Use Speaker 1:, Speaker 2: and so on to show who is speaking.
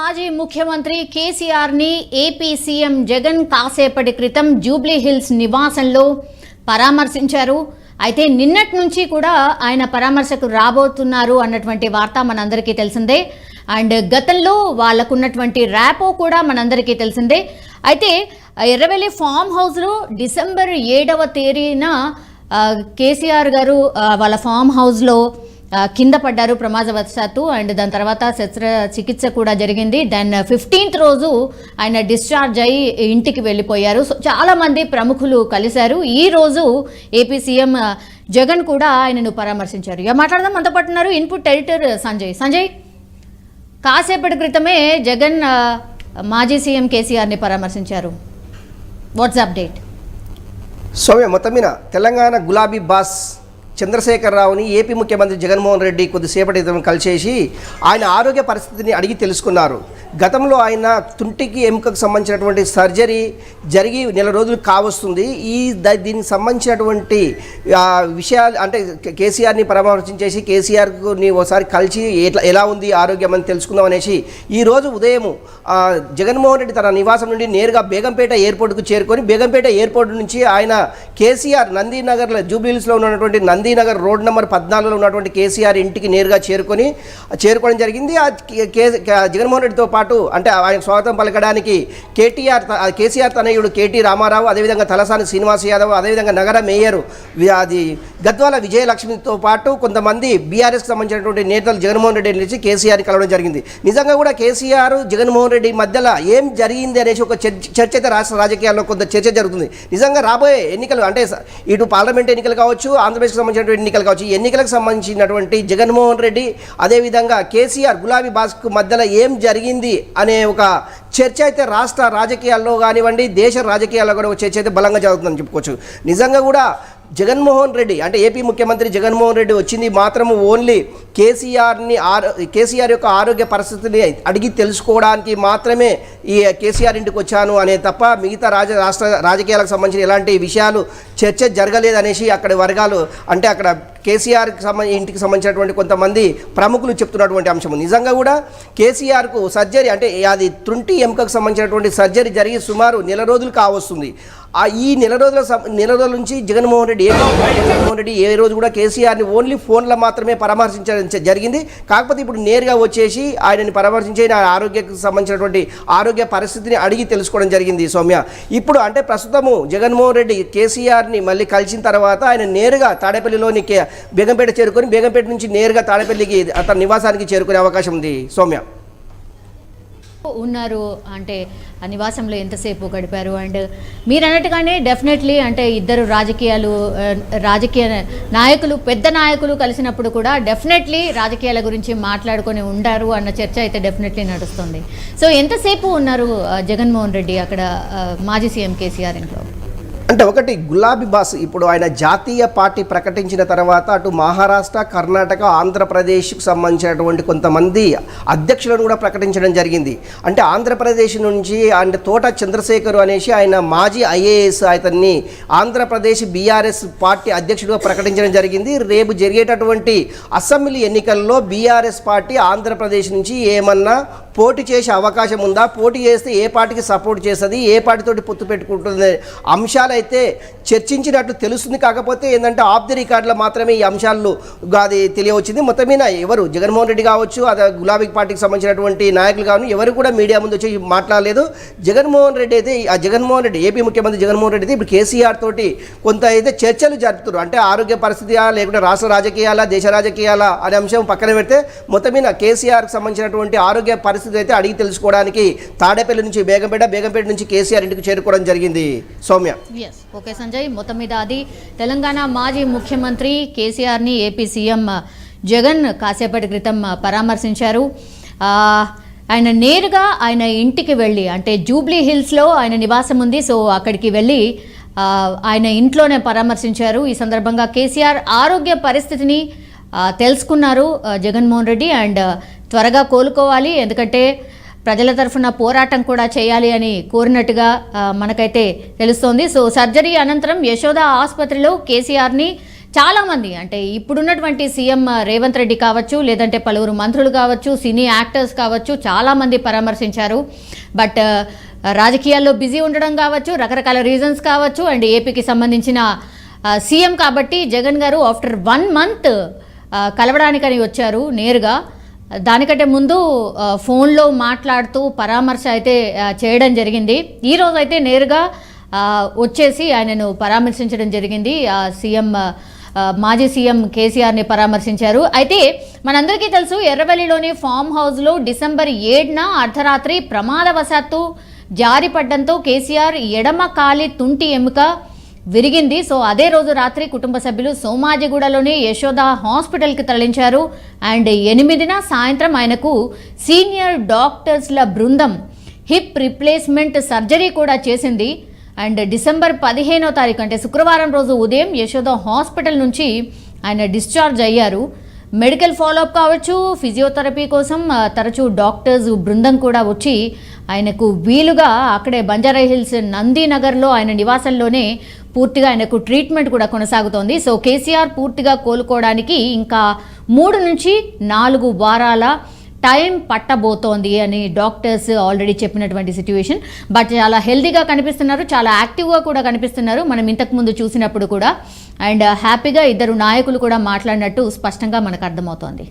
Speaker 1: మాజీ ముఖ్యమంత్రి కేసీఆర్ ని ఏపీ సీఎం జగన్ కాసేపటి క్రితం జూబ్లీ హిల్స్ నివాసంలో పరామర్శించారు. అయితే నిన్నటి నుంచి కూడా ఆయన పరామర్శకు రాబోతున్నారు అన్నటువంటి వార్త మనందరికీ తెలిసిందే. అండ్ గతంలో వాళ్ళకున్నటువంటి ర్యాపో కూడా మనందరికీ తెలిసిందే. అయితే ఎర్రవెల్లి ఫామ్ హౌస్లో డిసెంబర్ 7వ తేదీన కేసీఆర్ గారు వాళ్ళ ఫామ్ హౌస్లో కింద పడ్డారు ప్రమాదవశాత్తు. అండ్ దాని తర్వాత శస్త్రచికిత్స కూడా జరిగింది. దెన్ 15th రోజు ఆయన డిశ్చార్జ్ అయ్యి ఇంటికి వెళ్ళిపోయారు. సో చాలామంది ప్రముఖులు కలిశారు. ఈ రోజు ఏపీ సీఎం జగన్ కూడా ఆయనను పరామర్శించారు. ఇక మాట్లాడదాం. మనతో పాటు ఉన్నారు ఇన్పుట్ ఎడిటర్ సంజయ్. కాసేపటి క్రితమే జగన్ మాజీ సీఎం కేసీఆర్ని పరామర్శించారు. Watts update?
Speaker 2: సౌమ్య, మొత్తం మీద తెలంగాణ గులాబీ బాస్ చంద్రశేఖరరావుని ఏపీ ముఖ్యమంత్రి జగన్మోహన్ రెడ్డి కొద్దిసేపటి కలిసేసి ఆయన ఆరోగ్య పరిస్థితిని అడిగి తెలుసుకున్నారు. గతంలో ఆయన తుంటికి ఎముకకు సంబంధించినటువంటి సర్జరీ జరిగి నెల రోజులు కావస్తుంది. దీనికి సంబంధించినటువంటి విషయాలు అంటే కేసీఆర్ని పరామర్శించేసి కేసీఆర్ని ఒకసారి కలిసి ఎలా ఉంది ఆరోగ్యం అని తెలుసుకుందాం అనేసి ఈరోజు ఉదయం జగన్మోహన్ రెడ్డి తన నివాసం నుండి నేరుగా బేగంపేట ఎయిర్పోర్ట్కు చేరుకొని బేగంపేట ఎయిర్పోర్ట్ నుంచి ఆయన కేసీఆర్ నందీనగర్లో జూబ్లీహిల్స్లో ఉన్నటువంటి నందీనగర్ రోడ్ నెంబర్ 14లో ఉన్నటువంటి కేసీఆర్ ఇంటికి నేరుగా చేరుకోవడం జరిగింది. జగన్మోహన్ రెడ్డితో పాటు అంటే ఆయన స్వాగతం పలకడానికి కేసీఆర్ తనయుడు కేటీ రామారావు, అదేవిధంగా తలసాని శ్రీనివాస్ యాదవ్, అదేవిధంగా నగర మేయర్ గద్వాల విజయలక్ష్మితో పాటు కొంతమంది బీఆర్ఎస్కి సంబంధించినటువంటి నేతలు జగన్మోహన్ రెడ్డి నుంచి కేసీఆర్ని కలవడం జరిగింది. నిజంగా కూడా కేసీఆర్ జగన్మోహన్ రెడ్డి మధ్యలో ఏం జరిగింది అనేసి ఒక చర్చ అయితే రాష్ట్ర రాజకీయాల్లో కొంత చర్చ జరుగుతుంది. నిజంగా రాబోయే ఎన్నికలు అంటే ఇటు పార్లమెంట్ ఎన్నికలు కావచ్చు, ఆంధ్రప్రదేశ్కి సంబంధించినటువంటి ఎన్నికలు కావచ్చు, ఈ ఎన్నికలకు సంబంధించినటువంటి జగన్మోహన్ రెడ్డి అదేవిధంగా కేసీఆర్ గులాబీ బాస్కు మధ్యలో ఏం జరిగింది అనే ఒక చర్చ అయితే రాష్ట్ర రాజకీయాల్లో కానివ్వండి, దేశ రాజకీయాల్లో కూడా ఒక చర్చ అయితే బలంగా జరుగుతుందని చెప్పుకోవచ్చు. నిజంగా కూడా జగన్మోహన్ రెడ్డి అంటే ఏపీ ముఖ్యమంత్రి జగన్మోహన్ రెడ్డి వచ్చింది మాత్రము ఓన్లీ కేసీఆర్ యొక్క ఆరోగ్య పరిస్థితిని అడిగి తెలుసుకోవడానికి మాత్రమే ఈ కేసీఆర్ ఇంటికి వచ్చాను అనే తప్ప మిగతా రాష్ట్ర రాజకీయాలకు సంబంధించిన ఎలాంటి విషయాలు చర్చ జరగలేదనేసి అక్కడి వర్గాలు అంటే అక్కడ కేసీఆర్కి ఇంటికి సంబంధించినటువంటి కొంతమంది ప్రముఖులు చెప్తున్నటువంటి అంశం. నిజంగా కూడా కేసీఆర్కు సర్జరీ అంటే అది తుంటి ఎముకకు సంబంధించినటువంటి సర్జరీ జరిగి సుమారు నెల రోజులు కావస్తుంది. ఈ నెల రోజుల నుంచి జగన్మోహన్ రెడ్డి ఏ రోజు కూడా కేసీఆర్ని ఓన్లీ ఫోన్లో మాత్రమే పరామర్శించడం జరిగింది. కాకపోతే ఇప్పుడు నేరుగా వచ్చేసి ఆయనని పరామర్శించి ఆరోగ్యకు సంబంధించినటువంటి ఆరోగ్య పరిస్థితిని అడిగి తెలుసుకోవడం జరిగింది. సౌమ్య, ఇప్పుడు అంటే ప్రస్తుతము జగన్మోహన్ రెడ్డి కేసీఆర్ని మళ్ళీ కలిసిన తర్వాత ఆయన నేరుగా తాడేపల్లిలోని బేగంపేట చేరుకొని బేగంపేట నుంచి నేరుగా తాడేపల్లికి తన నివాసానికి చేరుకునే అవకాశం ఉంది. సౌమ్య
Speaker 1: ఉన్నారు అంటే ఆ నివాసంలో ఎంతసేపు గడిపారు? అండ్ మీరు అన్నట్టుగానే డెఫినెట్లీ అంటే ఇద్దరు రాజకీయ నాయకులు పెద్ద నాయకులు కలిసినప్పుడు కూడా డెఫినెట్లీ రాజకీయాల గురించి మాట్లాడుకొని ఉంటారు అన్న చర్చ అయితే డెఫినెట్లీ నడుస్తుంది. సో ఎంతసేపు ఉన్నారు జగన్మోహన్ రెడ్డి అక్కడ మాజీ సీఎం కేసీఆర్ ఇంట్లో?
Speaker 2: అంటే ఒకటి గులాబీ బాస్ ఇప్పుడు ఆయన జాతీయ పార్టీ ప్రకటించిన తర్వాత అటు మహారాష్ట్ర, కర్ణాటక, ఆంధ్రప్రదేశ్కు సంబంధించినటువంటి కొంతమంది అధ్యక్షులను కూడా ప్రకటించడం జరిగింది. అంటే ఆంధ్రప్రదేశ్ నుంచి అంటే తోట చంద్రశేఖర్ అనేసి ఆయన మాజీ ఐఏఎస్ అతన్ని ఆంధ్రప్రదేశ్ బీఆర్ఎస్ పార్టీ అధ్యక్షుడిగా ప్రకటించడం జరిగింది. రేపు జరిగేటటువంటి అసెంబ్లీ ఎన్నికల్లో బీఆర్ఎస్ పార్టీ ఆంధ్రప్రదేశ్ నుంచి ఏమన్నా పోటీ చేసే అవకాశం ఉందా, పోటీ చేస్తే ఏ పార్టీకి సపోర్ట్ చేస్తుంది, ఏ పార్టీతోటి పొత్తు పెట్టుకుంటుంది అంశాలు అయితే చర్చించినట్లు తెలుస్తుంది. కాకపోతే ఏంటంటే ఆఫ్ ది రికార్డులో మాత్రమే ఈ అంశాలు అది తెలియవచ్చింది. మొత్తం మీద ఎవరు జగన్మోహన్ రెడ్డి కావచ్చు, అదే గులాబీ పార్టీకి సంబంధించినటువంటి నాయకులు కావచ్చు, ఎవరు కూడా మీడియా ముందు వచ్చి మాట్లాడలేదు. జగన్మోహన్ రెడ్డి అయితే ఏపీ ముఖ్యమంత్రి జగన్మోహన్ రెడ్డి అయితే ఇప్పుడు కేసీఆర్ తోటి కొంత అయితే చర్చలు జరుపుతున్నారు. అంటే ఆరోగ్య పరిస్థితి లేకుంటే రాష్ట్ర రాజకీయాల, దేశ రాజకీయాల అనే అంశం పక్కన పెడితే మొత్తం మీద కేసీఆర్కి సంబంధించినటువంటి ఆరోగ్య పరిస్థితి అయితే అడిగి తెలుసుకోవడానికి తాడేపల్లి నుంచి బేగంపేట నుంచి కేసీఆర్ ఇంటికి చేరుకోవడం జరిగింది. సౌమ్య.
Speaker 1: ఓకే సంజయ్, మొత్తం మీద అది తెలంగాణ మాజీ ముఖ్యమంత్రి కేసీఆర్ని ఏపీ సీఎం జగన్ కాసేపటి క్రితం పరామర్శించారు. ఆయన నేరుగా ఆయన ఇంటికి వెళ్ళి అంటే జూబ్లీ హిల్స్లో ఆయన నివాసం ఉంది. సో అక్కడికి వెళ్ళి ఆయన ఇంట్లోనే పరామర్శించారు. ఈ సందర్భంగా కేసీఆర్ ఆరోగ్య పరిస్థితిని తెలుసుకున్నారు జగన్మోహన్ రెడ్డి. అండ్ త్వరగా కోలుకోవాలి, ఎందుకంటే ప్రజల తరఫున పోరాటం కూడా చేయాలి అని కోరినట్టుగా మనకైతే తెలుస్తోంది. సో సర్జరీ అనంతరం యశోద ఆసుపత్రిలో కేసీఆర్ని చాలామంది అంటే ఇప్పుడున్నటువంటి సీఎం రేవంత్ రెడ్డి కావచ్చు, లేదంటే పలువురు మంత్రులు కావచ్చు, సినీ యాక్టర్స్ కావచ్చు, చాలామంది పరామర్శించారు. బట్ రాజకీయాల్లో బిజీ ఉండడం కావచ్చు, రకరకాల రీజన్స్ కావచ్చు, అండ్ ఏపీకి సంబంధించిన సీఎం కాబట్టి జగన్ గారు ఆఫ్టర్ 1 month కలవడానికని వచ్చారు నేరుగా. దానికంటే ముందు ఫోన్లో మాట్లాడుతూ పరామర్శ అయితే చేయడం జరిగింది. ఈరోజు అయితే నేరుగా వచ్చేసి ఆయనను పరామర్శించడం జరిగింది. మాజీ సీఎం కేసీఆర్ని పరామర్శించారు. అయితే మనందరికీ తెలుసు, ఎర్రవల్లిలోని ఫామ్ హౌస్లో December 7న అర్ధరాత్రి ప్రమాదవశాత్తు జారిపడ్డంతో కేసీఆర్ ఎడమ కాలి తుంటి ఎముక విరిగింది. సో అదే రోజు రాత్రి కుటుంబ సభ్యులు సోమాజిగూడలోని యశోద హాస్పిటల్కి తరలించారు. అండ్ 8న సాయంత్రం ఆయనకు సీనియర్ డాక్టర్స్ల బృందం హిప్ రిప్లేస్మెంట్ సర్జరీ కూడా చేసింది. అండ్ December 15వ తారీఖు అంటే శుక్రవారం రోజు ఉదయం యశోద హాస్పిటల్ నుంచి ఆయన డిశ్చార్జ్ అయ్యారు. మెడికల్ ఫాలోఅప్ కావచ్చు, ఫిజియోథెరపీ కోసం తరచూ డాక్టర్స్ బృందం కూడా వచ్చి ఆయనకు వీలుగా అక్కడే బంజారాహిల్స్ నందినగర్లో ఆయన నివాసంలోనే పూర్తిగా ఆయనకు ట్రీట్మెంట్ కూడా కొనసాగుతోంది. సో కేసీఆర్ పూర్తిగా కోలుకోవడానికి ఇంకా 3 నుంచి 4 వారాల టైం పట్టబోతోంది అని డాక్టర్స్ ఆల్రెడీ చెప్పినటువంటి సిచ్యువేషన్. బట్ చాలా హెల్తీగా కనిపిస్తున్నారు, చాలా యాక్టివ్గా కూడా కనిపిస్తున్నారు మనం ఇంతకుముందు చూసినప్పుడు కూడా. అండ్ హ్యాపీగా ఇద్దరు నాయకులు కూడా మాట్లాడినట్టు స్పష్టంగా మనకు అర్థమవుతోంది.